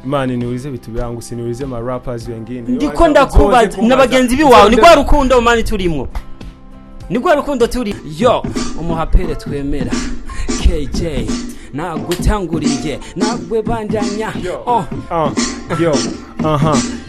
mani niulize vitu vyangu usiniulize ma rappers wengine ndiko ndakubaza nabagenzi biwawe ni gwa rukundo mani turimo ni gwa rukundo turi yo umuhapere twemera KJ nagutanguriye nagwe banjanya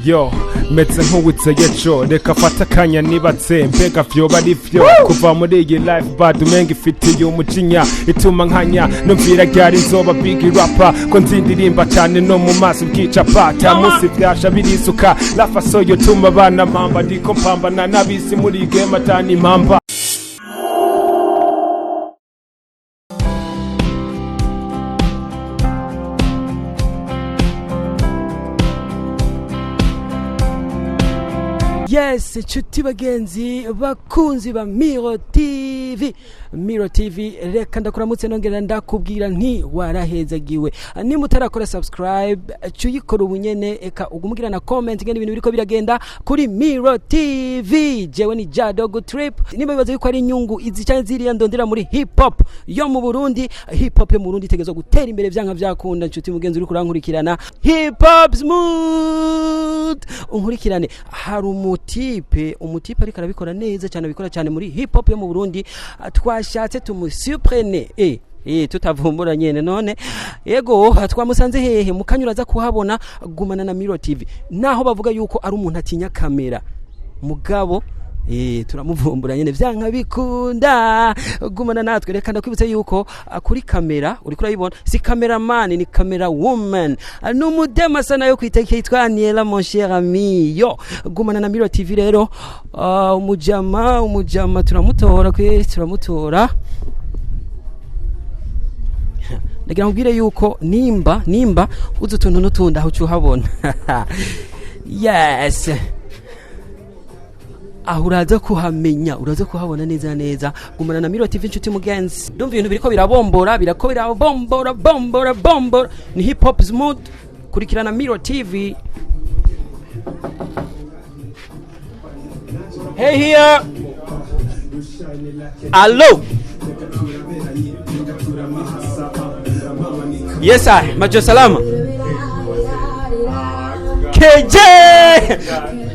yo metse nk'uwitsegeco reka fata kanya nibatse mbega vyoba ari vyo kuva muri iyi life bad umenga ifitiye umujinya ituma nkanya numvira ryari nzoba big rapper ko nzindirimba cyane no mu maso bwicapa ta musi vyasha birisuka lafa soyo tuma bana mpamba ndiko mpambana nabisi muri game atani mpamba. Yes, chuti bagenzi bakunzi ba Miro TV reka ndakuramutse nongera ndakubwira nti warahezagiwe ni mutarakora subscribe cyuyikora ubunyene eka ugumugira na comment ngene ibintu biriko biragenda kuri Miro TV jewe ni Jadogo Trip niba bibaza yuko ari inyungu izi cyane ziriya ndondera muri hip hop yo mu Burundi hip hop yo mu Burundi tegezwe gutera imbere byanka byakunda chuti mugenzi uri kurankurikirana hip hop smooth unkurikirane hari umutipe ariko arabikora neza cyane bikora cyane muri hip hop yo mu Burundi twashatse tumusuprene tutavumbura nyene none yego twamusanze hehe mukanyuraza kuhabona gumana na Miro TV naho bavuga yuko ari umuntu atinya kamera mugabo turamuvumbura nyene vyanka bikunda gumana natwe reka ndakwibutse yuko kuri kamera uri kurayibona si cameraman ni camera woman numudema sana yo kwiteke yitwa Aniela mon cher ami yo gumana na Miro TV rero umujama turamutora ndagira ngubwire yuko nimba uzu tuntu n'utunda aho cyuhabona yes uraza kuhamenya uraza kuhabona neza gumana na Miro TV nshuti mugenzi ndumva ibintu biriko birabombora ni hip hop smooth kurikirana Miro TV. Hey here allo yes sir majo salama KJ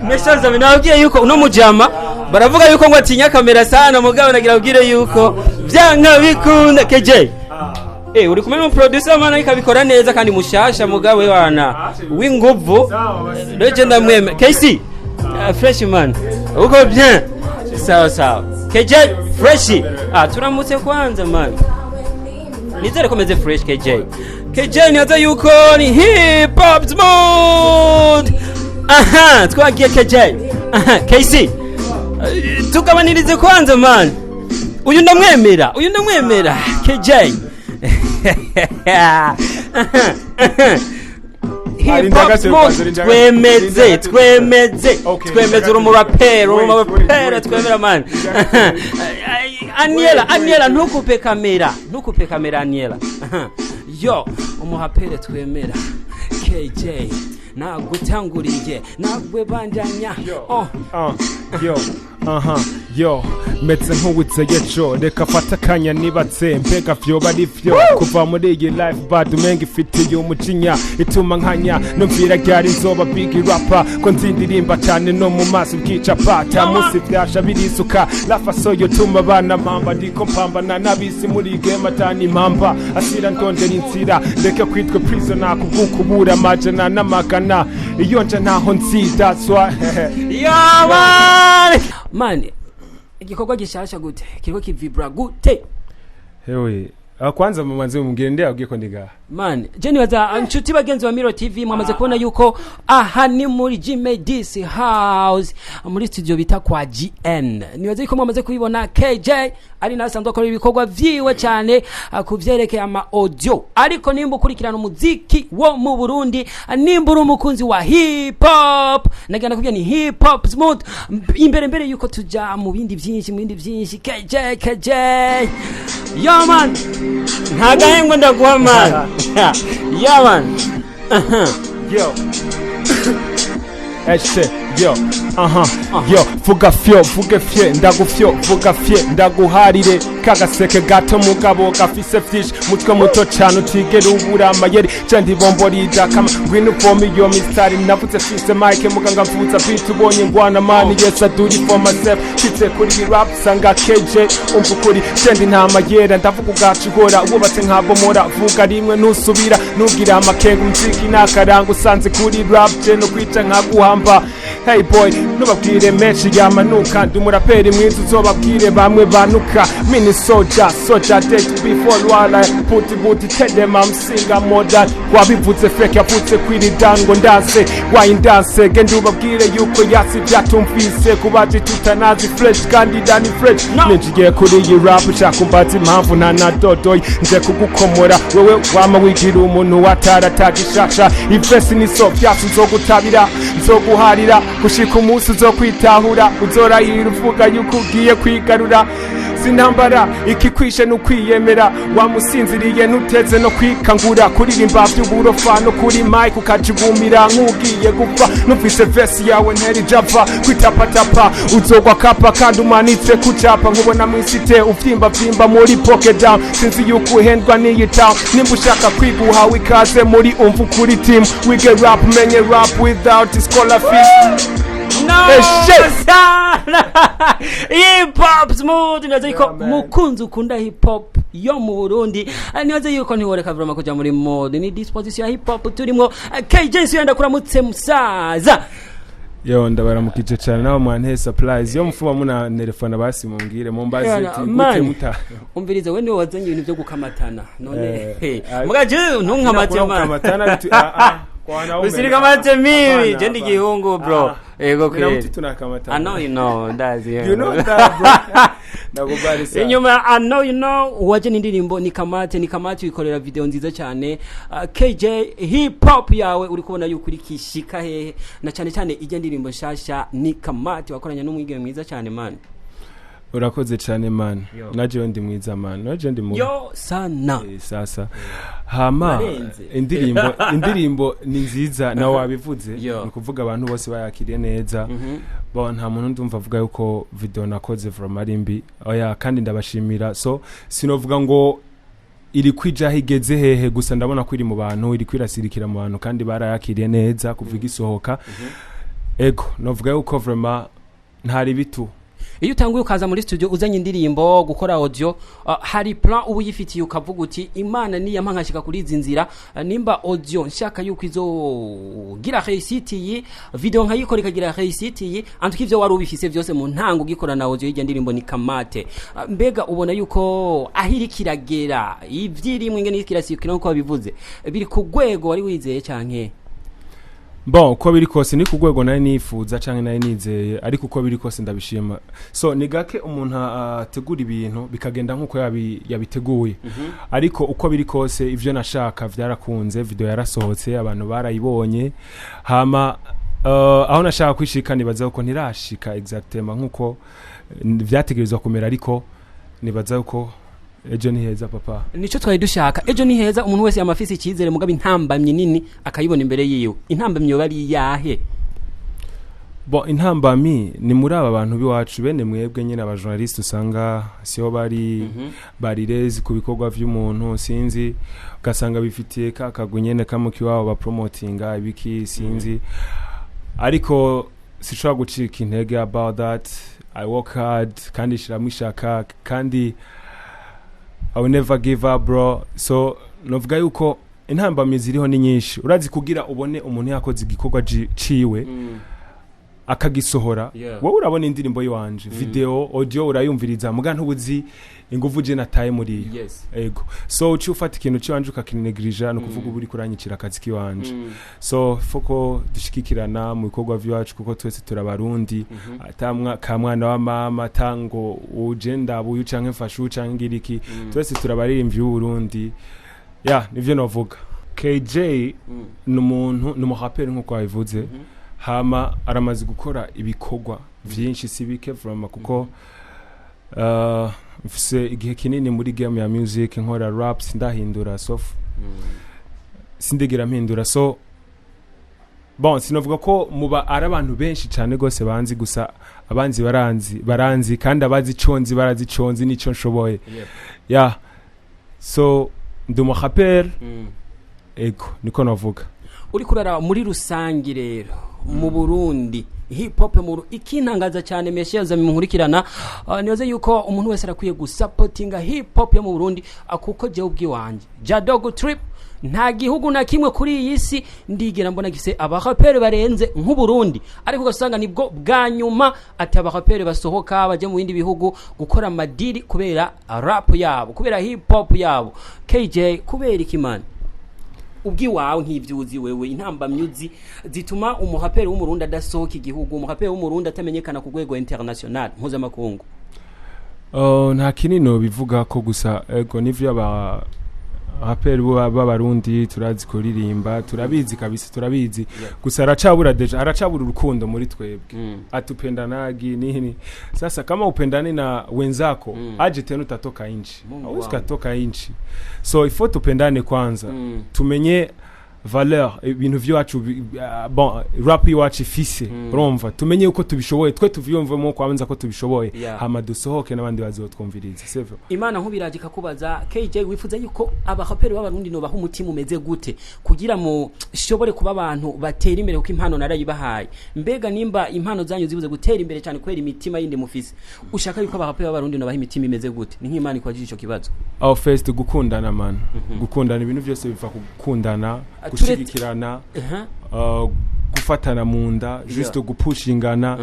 meshaza binabwiye yuko uno mujama baravuga yuko ngo atinya kamera sana mugabo nagira ubwire yuko byanka bikunda KJ uri kumwe n'umuproducer mana ikabikora neza kandi mushasha mugabo wana w'inguvu legend mweme KC fresh man uko bien sawa KJ fresh turamutse kwanza man nizere komeze fresh KJ niaza yuko ni hip hop smooth twagiye KJ KC tukabanirize kwanza man uyu ndamwemera KJ hip hop smooth twemeze umurapero twemera man Aniela ntukupe kamera Aniela yo umuhapere twemera KJ nagutanguriye nagwe banjanya yo metse nk'uwitsegeco reka fata kanya nibatse mbega vyoba ari vyo kuva muri iyi life bad umenga ifitiye umujinya ituma nkanya numvira ryari nzoba big rapper ko nzindirimba cyane no mu maso bwicapa ta musi vyasha birisuka lafa soyo tuma bana mpamba ndiko mpambana nabisi muri game atani mpamba asira ndondera inzira ndeke kwitwe prisoner kubukubura majana n'amagana iyo nje naho nzidaswa man igikorwa gishasha gute kiriko kivibra gute hewe kwanza mumanze mumugire ndi agiye ko ndiga man je nibaza nshuti bagenzi wa Miro TV mwamaze kubona yuko aha ni muri GMDC house muri studio bita kwa GN nibaza yuko mwamaze kubibona KJ ari nasanzwe akora ibikorwa vyiwe cyane kuvyerekeye ama audio ariko nimba ukurikirana umuziki wo mu Burundi nimba uri umukunzi wa hip hop nagenda kubya ni hip hop smooth imbere yuko tuja mu bindi byinshi KJ yo man ntagahengwa ndaguha man yo yo yo vuga fye ndagufyo vuga fye ndaguharire kagaseke gato mugabo gafise vyinshi mutwe muto cane utigera ubura amayeri cendi bombo ridakama ngwino uvome iyo mistari navuze fise mike muganga mvuza beat ubonye ngwana mani yes I do it for myself kitse kuri rap sanga KJ umva kuri cendi nta mayera ndavuga ugacigora wubatse nkabomora vuga rimwe nusubira nugira amakenga umuziki nakaranga usanze kuri rap je no kwica nkaguhamba hey boy nubabwire menshi yamanuka ndi umuraperi mwiza uzobabwire bamwe banuka mini soldier date before wala puti buti tell them I'm singa modern wabivuze fake yavutse kwiridango ndanse wayindanse gende ubabwire yuko yasi byatumvise kubaje tutanazi fresh kandi dani fresh ninjiye kuri iyi rap shakumbaza impamvu nta dodoy nje kugukomora wewe wama wigira umuntu wataratagishacha ifesi ni so byatsi uzogutabira uzoguharira gushika umunsi uzokwitahura uzorahira uvuga yuko ugiye kwigarura sinambara ikikwishe nukwiyemera wamusinziriye nuteze no kwikangura kuririmba by'uburofa no kuri mic ukajigumira nk'ugiye gupfa numvise verse yawe nteri java kwitapatapa uzogwa kapa kandi umanitse kucapa nkubona mwisite uvyimba muri pocket down sinzi yuko uhendwa n'iyi town nimba ushaka kwiguha wikaze muri umva kuri team we get rap menye rap without scholar fees. No, hip hop smooth nazo iko mukunzi ukunda hip hop yo mu Burundi nibaze yuko ntiworeka vrama kuja muri mode ni disposition ya hip hop turimo KJ yenda kuramutse musaza yo ndabaramukije cyane nawe mwane supplies yo mfuba muna telefone basi mumbwire mumbaze gute muta umviriza we niwe wazanye ibintu byo gukamatana none mugaje ntunkamatana usirika mate mimi je ndi gihungu bro ego kwe I know you know ndazi you know that bro ndagubari sana inyuma I know you know waje n'indirimbo ni kamate wikorera video nziza cyane KJ hip hop yawe uri kubona yuko uri kishika hehe na cyane ijya ndirimbo nshasha ni kamate wakoranya n'umwigeme mwiza cyane man urakoze cyane man naje ndi mwiza man naje ndi mu yo sana sasa hama indirimbo ni nziza nawe wabivuze ni kuvuga abantu bose bayakiriye neza bo nta muntu ndumva avuga yuko video nakoze from arimbi oya kandi ndabashimira so sinovuga ngo iri kwija higeze hehe gusa ndabona ko iri mu bantu iri kwirasirikira mu bantu kandi barayakiriye neza kuvuga isohoka ego novuga yuko vraiment ntari bitu iyo utanguye ukaza muri studio uzanye indirimbo gukora audio hari plan ubu yifitiye ukavuga uti imana ni yampankashika kuri izi nzira nimba audio nshaka yuko izogira réussite yi video nkayikora ikagira réussite yi antuka ivyo wari ubifise byose mu ntango gikora na audio y'ijya ndirimbo ni kamate mbega ubona yuko ahiri kiragera ivyirimwe ngene ikirasirikira nko babivuze biri ku gwego wari wizeye canke bon uko biri kose ni kugwego naye nifuza canke naye nizeye ariko uko biri kose ndabishima so ni gake umuntu ategura ibintu bikagenda nkuko yabiteguye ariko uko biri kose ivyo nashaka vyarakunze video yarasohotse abantu barayibonye hama aho nashaka kwishika nibaza uko ntirashika exactement nkuko vyategerezwa kumera ariko nibaza uko ejo ni heza papa nico twari dushaka ejo ni heza umuntu wese yamafisi ikizere mugabe intambamye nini akayibona imbere yiwe intambamye bari yahe bo intambamye ni muri aba bantu biwacu bene mwebwe nyine aba journalist usanga siho bari rezi ku bikorwa vy'umuntu sinzi ugasanga bifitiye kakagunyene kamuki wabo ba promotinga ibiki sinzi ariko sishobora gucika intege about that I work hard kandi shiramwishaka kandi I will never give up bro so novuga yuko intambamye ziriho ni nyinshi urazi kugira ubone umuntu yakoze igikorwa ciwe akagisohora wowe urabona indirimbo yiwanje video audio urayumviriza muga ntubuzi inguvu je nataye muri ego so uci ufata ikintu ciwanje ukakinegrija no kuvuga uburi kuranyicira akazi kiwanje so foko dushikikirana mu bikorwa vyacu kuko twese turabarundi atamwa kamwana wa mama tango ugenda buyu canke mfashu canke ngiriki twese turabaririmbyi y'Uburundi nivyo novuga KJ n'umuntu n'umuhaperi nkuko babivuze hama aramaze gukora ibikorwa vyinshi sibike from kuko mfise igihe kinini muri game ya music nkora raps ndahindura so sindigera mpindura so bon sinovuga ko muba ari abantu benshi cyane gose banzi gusa abanzi baranzi kandi abazi conzi barazi conzi nico nshoboye yeah so ndumo rapeur ego niko navuga uri kurara muri rusangi rero mu Burundi hip hop mu ikintangaza cyane meshaza munkurikirana niyoze yuko umuntu wese arakwiye gusupportinga hip hop yo mu Burundi akuko je ubwiwanje Jadogo Trip nta gihugu na kimwe kuri iyi si ndigera mbona gise abaraperi barenze nk'u Burundi ariko ugasanga nibwo bwa nyuma ati abaraperi basohoka baje mu bindi bihugu gukora madiri kubera rap yabo kubera hip hop yabo KJ kubera ikimana ubwiwawe nk'ivyuzi wewe intamba myuzi zituma umuhaperi w'umurundi adasohoka igihugu umuhaperi w'umurundi atamenyekana ku rwego international mpuzamakungu nta kinino bivuga ko gusa ego nivyo raperi b'abarundi turazi kuririmba turabizi kabisa turabizi gusa aracabura urukundo muri twebwe atupendanagi nini sasa kama upendane na wenzako aje tena utatoka inchi au ukatoka inchi so ifo tupendane kwanza tumenye valeur ibintu vyacu bon rap yacu ifise urumva tumenye uko tubishoboye twe tuvyumvemo kwanza ko tubishoboye hama dusohoke nabandi bazotwumviriza sivyo imana nkubiragika kubaza KJ wifuza yuko abahaperi b'abarundi no baha umutima umeze gute kugira mu shobore kuba abantu batera imbere uko impano narayibahaye mbega nimba impano zanyu zibuze gutera imbere cyane kwera imitima yindi mufise ushaka yuko abahaperi b'abarundi no baha imitima imeze gute ni nk'imana ikwaje ico kibazo our first gukundana man gukundana ibintu byose biva gukundana gushigikirana gufatana munda just gupushingana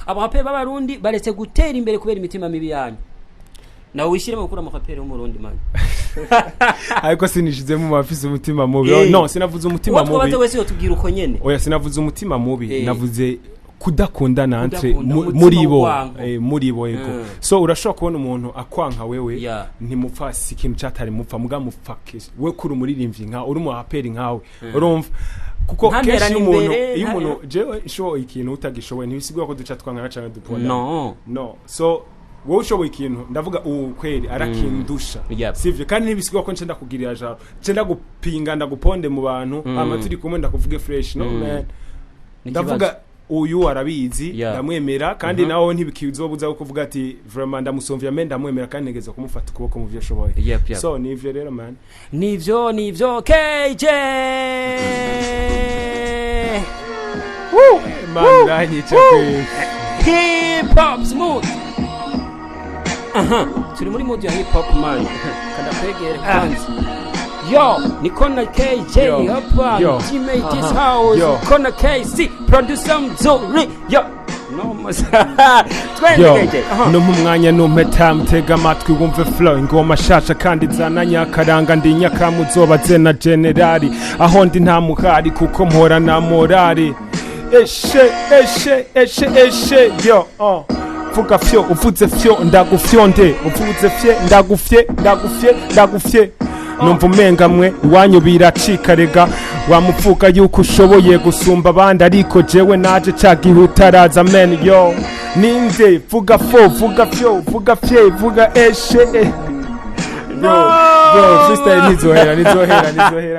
abahaperi b'abarundi baretse gutera imbere kubera imitima mibi yanyu nawe wishire makuru amahaperi w'umurundi man ariko sinishize mu mafise umutima mubi no sinavuze umutima mubi wabaze wese yotubwira uko nyene oya sinavuze umutima mubi navuze kudakundana entre muri bo ego so urashobora kubona umuntu akwanka wewe ntimupfasi ikintu cyatari mupfa muga mufake we kuri umuririmbyi nka uri mu raperi nkawe urumva kuko kenshi umuntu jewe show ikintu utagishoboye ntibisigura ko duca twangana cyane dupona no so wowe ushoboye ikintu ndavuga kweli arakindusha sivyo kandi nibisigura ko ncenda kugirira jaro ncenda gupinga ndaguponde mu bantu amaturi kumwe ndakuvuge fresh no man ndavuga uyu arabizi ndamwemera kandi nawo ntibikizobuza ko kuvuga ati vraiment ndamusomvya men ndamwemera kandi negeza kumufata ukuboko mu vyashoboye so nivyo rero man nivyo KJ man rani chape hip hop smooth turi muri mode ya hip hop man kada kwegera kwanza yo nikona KJ hapa teammate this house nikona KC producer mzuri yo no masa twende KJ no mumwanya no mutega amatwi wumve flow ingoma shasha kandi zananya karanga ndi nyakamuzoba zena generali aho ndi nta muhari kuko mpora na morali eshe yo vuga fyo uvuze fyo ndagufyonde uvuze fye ndagufye numva umenga mwe iwanyu biracika rega wamuvuga yuko ushoboye gusumba abandi ariko jewe naje cagihe utaraza men yo ninde vuga vuga eshe bro sister nizohera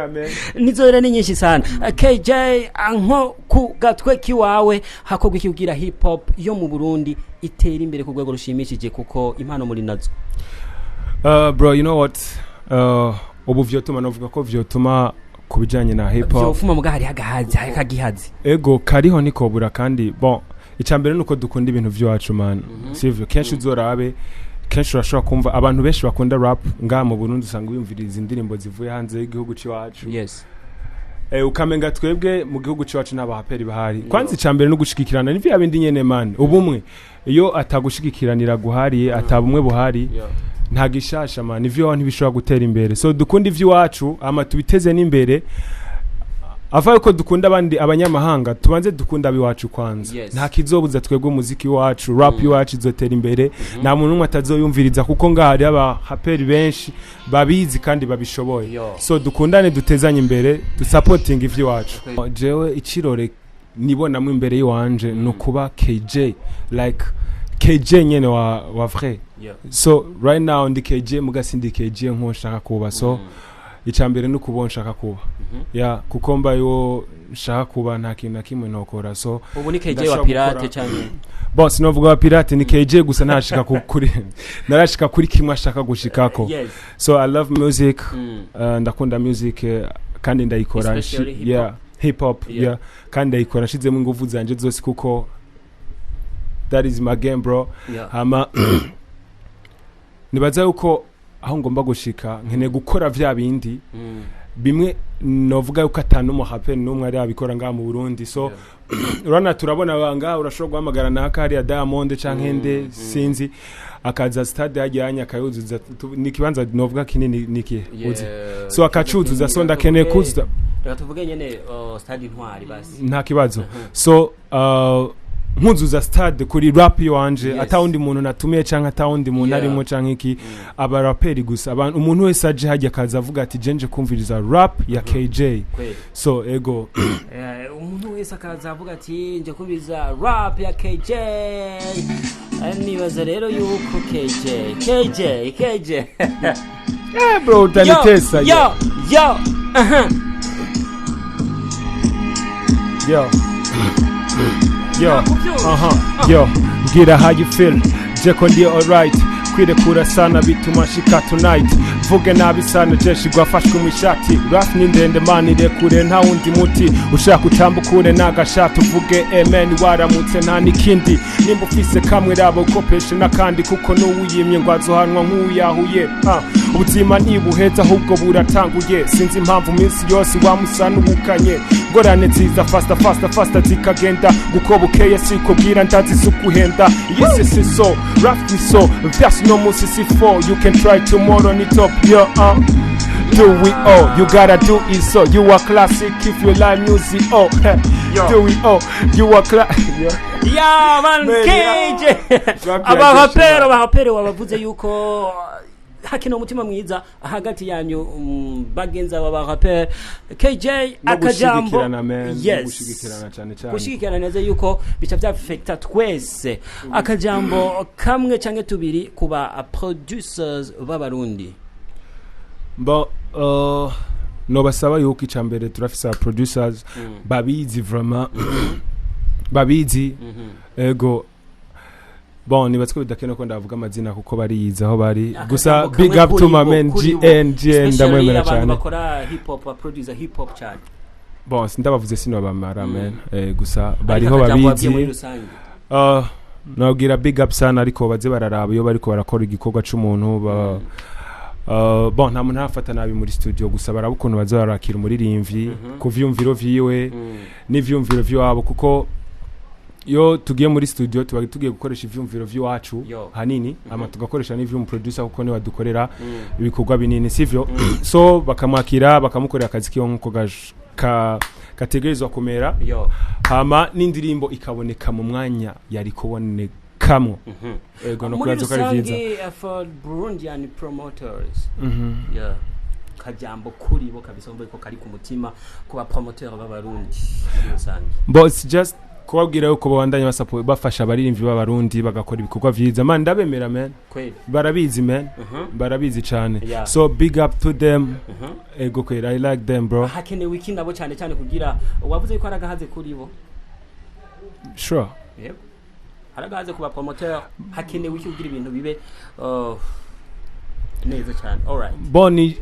man nizohera ni nyinshi sana KJ anko ku gatwe kiwawe hakogwa ikibwira hip hop yo mu Burundi itera imbere ku rwego rushimishije kuko impano muri nazo bro you know what ubu vyotuma novuga ko vyotuma kubijanye na hip hop vyofuma mugahari hagahazi ego kariho nikobura kandi bon icambere nuko dukunda ibintu vyacu man sivyo kenshi uzorabe kenshi urashobora kumva abantu benshi bakunda rap ngaha mu Burundi usanga biyumviriza indirimbo zivuye hanze y'igihugu cyacu ukamenga twebwe mu gihugu cyacu n'abahaperi bahari kwanza icambere no gushikikirana ni vya bindi nyene man ubumwe iyo atagushikikiranira guhariye atabumwe buhari nta gishasha man nivyo ntibishobora gutera imbere so dukunda ivy'iwacu ama tubiteze n'imbere avaye ko dukunda abandi abanyamahanga tubanze dukunda abiwacu kwanza nta kizobuza twebwe umuziki wacu rap yacu izotera imbere nta muntu umwe atazoyumviriza kuko ngahari abahaperi benshi babizi kandi babishoboye so dukundane dutezanye imbere dusupporting ivy'iwacu jewe ikirore nibonamo imbere yiwanje no kuba KJ like KJ nyene wa vrai so right now ndi KJ mugasindi KJ nko nshaka kuba so icambere no kubona nshaka kuba kuko mbayo shaka kuba nta kintu na kimwe nokora so ubu ni KJ wa pirate cyane boss novuga wa pirate ni KJ gusa ntashika kuri narashika kuri kimwe ashaka gushikako so I love music ndakunda music kandi ndayikora hip hop kandi ndayikora shizemo ingufu zanje zose kuko that is my game bro hama nibaza yuko aho ngomba gushika nkene gukora vya bindi bimwe novuga yuko atanu mu rapper numwe ari abikora nga mu Burundi so urana turabona banga urashobora guhamagara na akari ya Diamond canke nde sinzi akaza stade yajyanye akayuzuza nikibanza novuga kinini niki uzi so akacuzuza so ndakene kuzuza tuvuge nyene stade Ntwari basi nta kibazo so nkuzuza stade kuri rap yanje atawundi muntu natumiye canke atawundi muntu arimo canke iki aba rapper gusa abantu umuntu wese aje hajya kaza avuga ati jenje kumviriza rap ya KJ so ego umuntu wese akaza avuga ati nje kumviriza rap ya KJ nibaza rero yuko KJ bro utanitesa yo gira how you feel jeko ndi alright kwirekura sana bituma shika tonight vuge nabi sana jeshi gwafashwe mu ishati rap ni ndende mani rekure nta wundi muti ushaka utambukure nagashatu vuge amen waramutse nta nikindi nimba ufise kamwe rabo ukopeshe nakandi kuko n'uwiyimye ngwazohanwa nk'uyahuye ubuzima nibuheza ahubwo buratanguye sinzi impamvu minsi yose wamusanubukanye ngorane nziza faster zikagenda guko bukeye sikubwira ndazisukuhenda yes so rap ni so that's no musi si for you can try tomorrow ni top do we all you gotta do it so you are classic if you like music do we all you are man KJ abahapero wabavuze yuko hakino umutima mwiza hagati yanyu bagenza baba rapper KJ akajambo gushigikirana cyane gushigikirana neza yuko bica byafecta twese akajambo kamwe canke tubiri kuba producers b'abarundi no basaba yuko icambere turafisa producers babizi vraiment babizi ego bon nibatse bidakene ko ndavuga amazina kuko bariyiza aho bari gusa big up to my man GN ndamwemera cyane bakora hip hop producer hip hop cyane bon sindabavuze sino bamara man gusa bariho babizi nagira big up sana ariko baze bararaba iyo bariko barakora igikorwa c'umuntu bon nta muntu afata nabi muri studio gusa barabukuntu baze barakira umuririmvyi kuvyumviro vyiwe n'ivyumviro vyabo kuko yo tugiye muri studio tugiye gukoresha ivyumviro vy'iwacu hanini ama tugakoresha n'ivyo producer kuko ni wadukorera ibikorwa binini sivyo so bakamwakira bakamukorera akazi kiyo nkuko kategerezwa kumera hama n'indirimbo ikaboneka mu mwanya yari kubonekamo ego no kurazo kari vyiza for Burundian promoters kajambo kuri bo kabisa ko kari ku mutima kuba promoteur b'abarundi muri rusange but it's just kubabwira yuko babandanya basupport bafasha abarimvyi b'abarundi bagakora ibikorwa vyiza man ndabemera man barabizi man barabizi cyane so big up to them ego kwera I like them bro hakene weekend abo cyane kugira wavuze yuko aragahaze kuri bo sure aragahaze kuba promoteur hakene wiki ugira ibintu bibe neza cyane all right boni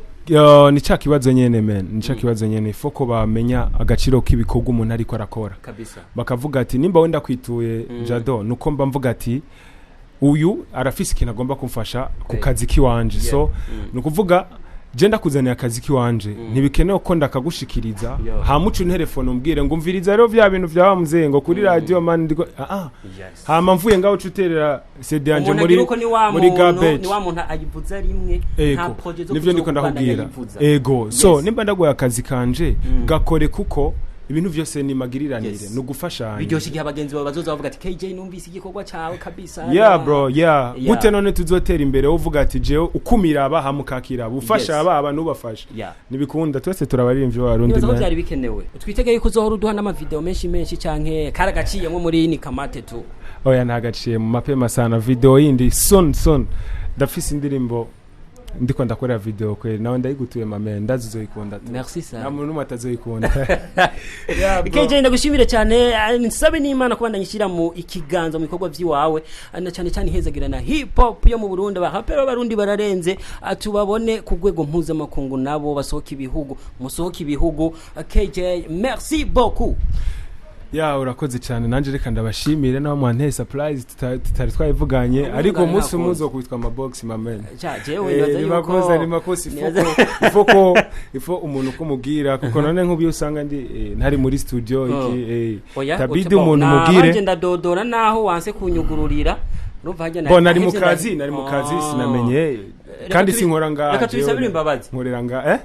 ni cyakibazo nyene men ni cyakibazo nyene foko bamenya agaciro k'ibikorwa umuntu ariko arakora kabisa bakavuga ati nimba wenda kwituye Jado nuko mba mvuga ati uyu arafise ikintu agomba kumfasha ku kazi kiwanje so nukuvuga jenda kuzanira akazi kiwanje ntibikenewe ko ndakagushikiriza ha mucu telefone umbwire ngo umviriza rero vya bintu vya muzeye ngo kuri radio man ndiko ha mvuye ngaho cuterera CD yanje muri garbage ni wa muntu ayivuza rimwe nta project zo nivyo ndiko ndakubwira ego so nimba ndagoye akazi kanje gakore kuko ibintu vyose ni magiriranire no gufashanya biryoshye igihe abagenzi babo bazoza bavuga ati KJ numvise igikorwa cyawe kabisa bro gute none tuzotera imbere uvuga ati jewe ukumira aba hamukakira bufasha aba nubafasha nibikunda twese turabarimvye barundi nibaza ko byari bikenewe twitegeye kuzohora uduha n'ama video menshi canke karagaciye nko muri ni kamate tu oya ntagaciye mu mapema sana video yindi soon ndafise indirimbo ndiko ndakora video kwe nawe ndayigutuye mame ndazizoyikunda merci ça nta muntu matazoyikunda KJ ndagushimire cyane nsabe n'Imana kuba ndanyishira mu ikiganza mu bikorwa by'iwawe na cyane cyane hezagira na hip hop yo mu Burundi bahapero barundi bararenze atubabone ku rwego mpuzamakungu nabo basohoka ibihugu musohoka ibihugu KJ merci beaucoup ya urakoze cyane nanje reka ndabashimire naho mwanteye surprise tutari twayivuganye ariko umunsi umuzo kwitwa amabox mamen jewe ndaza yuko ni makosi ifo umuntu kumubwira kuko none nk'ubiyo usanga ndi ntari muri studio iki tabidi umuntu mubwire nanje ndadodora naho wanse kunyugururira urumva hajya nari mu kazi sinamenye kandi sinkora nga reka tubisabire imbabazi nkorera nga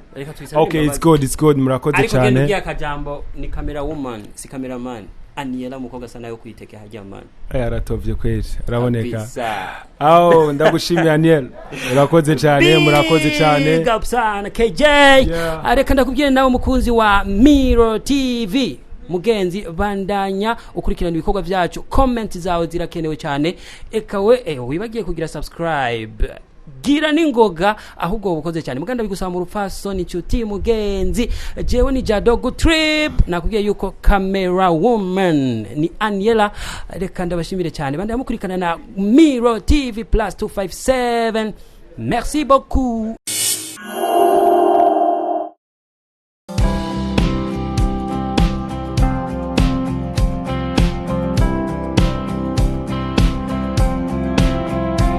okay it's good murakoze cyane ariko genda kajambo ni camera woman si cameraman Aniela mukoga sana yo kwiteke hajya man aratovye kweli araboneka ndagushimiye Aniel urakoze cyane murakoze cyane gapsana KJ areka ndakubwire nawe mukunzi wa Miro TV mugenzi bandanya ukurikirana ibikorwa byacu comment zawe zirakenewe cyane ekawe wibagiye kugira subscribe gira ningoga ahubwo bukoze cyane muganda bigusaba mu rufaso ni cyuti mugenzi jewe ni Jadogo Trip nakubwiye yuko camera woman ni Aniela reka ndabashimire cyane bandanya mukurikirana na Miro TV +257 merci beaucoup